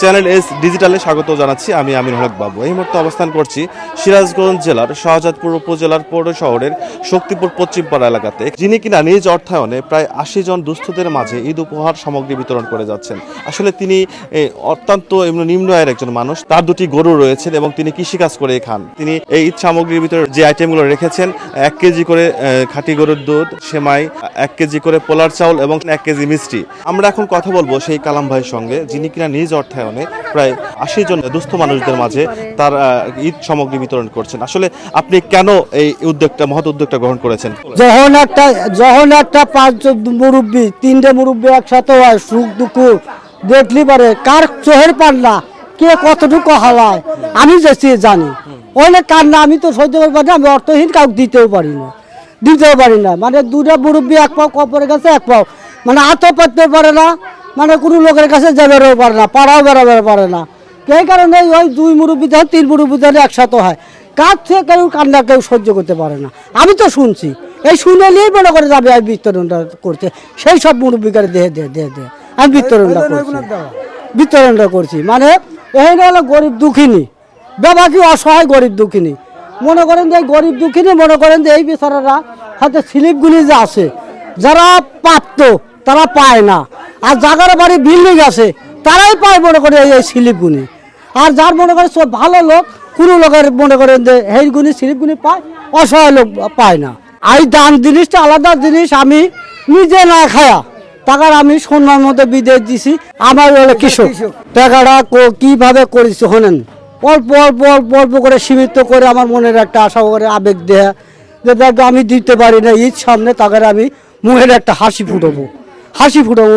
Channel S ডিজিটালে স্বাগত জানাচ্ছি। আমি আমিনুল হক বাবু। এই মুহূর্তে অবস্থান করছি সিরাজগঞ্জ জেলার শাহজাদপুর উপজেলার পৌর শহরের শক্তিপুর পশ্চিমপাড়া এলাকাতে, যিনি কিনা নিজ অর্থায়নে প্রায় 80 জন দুস্থদের মাঝে ঈদ উপহার সামগ্রী বিতরণ করে যাচ্ছেন। আসলে তিনি অত্যন্ত নিম্ন আয়ের একজন মানুষ। তার দুটি গরু রয়েছেন এবং তিনি কৃষিকাজ করে খান। তিনি এই ঈদ সামগ্রীর ভিতরে যে আইটেমগুলো রেখেছেন 1 কেজি করে খাঁটি গরুর দুধ, সেমাই, 1 কেজি করে পোলার চাউল এবং 1 কেজি মিষ্টি। আমরা এখন কথা বলবো সেই কালাম ভাইয়ের সঙ্গে, যিনি কিনা নিজ অর্থায়নে প্রায় 80 জন দুস্থ মানুষদের মাঝে তার ঈদ সামগ্রী বিতরণ করছেন। আসলে আপনি কেন এই মহৎ উদ্যোগটা গ্রহণ করেছেন? যখন একটা 5 মুরব্বী, 3টে মুরব্বী একসাথে হয়, সুখ দুঃখ দেখলি পারে কার চোহের পাল্লা কে কতটুকু হালায় আমি যেছি জানি। অনেক কান্না আমি তো সহ্য করতে পারি না, আমি অর্থহীন কাউকে দিতেও পারি না। মানে 2টা মুরব্বী এক পাও কপরের কাছে এক পাও, মানে হাতও পাততে পারে না, মানে কোনো লোকের কাছে যাবেও পারে না, পাড়াও বেড়াবে পারে না। এই কারণে ওই 2 মুরব্বী ধরে 3 মুরব্বী ধরে একসাথে হয়, কার থেকে কেউ কান্না কেউ সহ্য করতে পারে না। আমি তো শুনছি, এই শুনে নিয়েই মনে করে যাবে আমি বিতরণটা করতে, সেই সব মুরব্বীকারে দেহে আমি বিতরণটা করছি। মানে এই হলো গরিব দুঃখিনী, বেবাকি অসহায় গরিব দুঃখিনী। মনে করেন যে এই গরিব দুঃখিনী, মনে করেন যে এই বেচারারা হয়তো স্লিপগুলি যে আছে, যারা প্রাপ্ত তারা পায় না, আর যাদের বাড়ি বিল্ডিং আছে তারাই পায় মনে করে এই স্লিপগুলি। আর যার মনে করে সব ভালো লোক, কোনো লোকের মনে করেন যে এইগুলি স্লিপগুলি পায়, অসহায় লোক পায় না। এই দান জিনিসটা আলাদা জিনিস। আমি নিজে না খায়া টাকার আমি সোনার মধ্যে বিদেশ দিছি। আমার হলো কৃষক, টাকাটা কিভাবে করেছি শোনেন, অল্প অল্প অল্প অল্প করে সীমিত করে আমার মনের একটা আশা করে আবেগ দেয়া যে দেখ আমি দিতে পারি না, ঈদ সামনে তাকে আমি মুখের একটা হাসি ফুটাবো,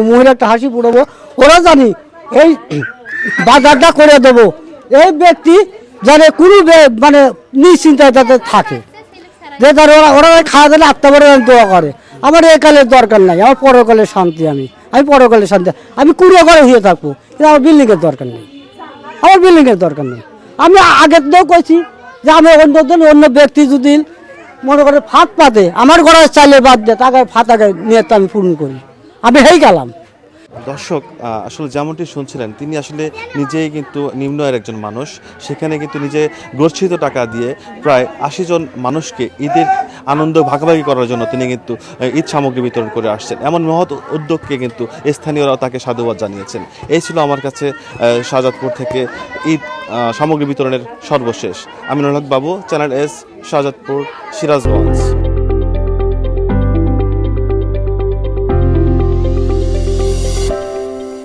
মুখের একটা হাসি ফুটাবো। ওরা জানি এই বাজারটা করে দেবো, এই ব্যক্তি যাতে কোনো মানে নিশ্চিন্তায় তাদের থাকে, যে তার ওরা খাওয়া দিলে আত্মবরে দোয়া করে। আমার একালের দরকার নাই, আমার পরকালের শান্তি, আমি পরকালের শান্তি, আমি কুড়িয়ে ঘরে হয়ে থাকবো, কিন্তু আমার বিল্ডিংয়ের দরকার নেই। আমি আগের দিয়েও কইছি যে আমি অন্য ব্যক্তি যদি মনে করে ফাঁদ পাতে আমার ঘরের চাইলে বাদ দিয়ে তাকে ফাঁতাকে নিয়ে আমি পূরণ করি, আমি হেই গেলাম। দর্শক, আসলে যেমনটি শুনছিলেন, তিনি আসলে নিজেই কিন্তু নিম্ন আয়ের একজন মানুষ। সেখানে কিন্তু নিজে গচ্ছিত টাকা দিয়ে প্রায় 80 জন মানুষকে ঈদের আনন্দ ভাগাভাগি করার জন্য তিনি কিন্তু ঈদ সামগ্রী বিতরণ করে আসছেন। এমন মহৎ উদ্যোগকে কিন্তু স্থানীয়রাও তাকে সাধুবাদ জানিয়েছেন। এই ছিল আমার কাছে শাহজাদপুর থেকে ঈদ সামগ্রী বিতরণের সর্বশেষ। আমিনুল হক বাবু, চ্যানেল এস, শাহজাদপুর, সিরাজগঞ্জ।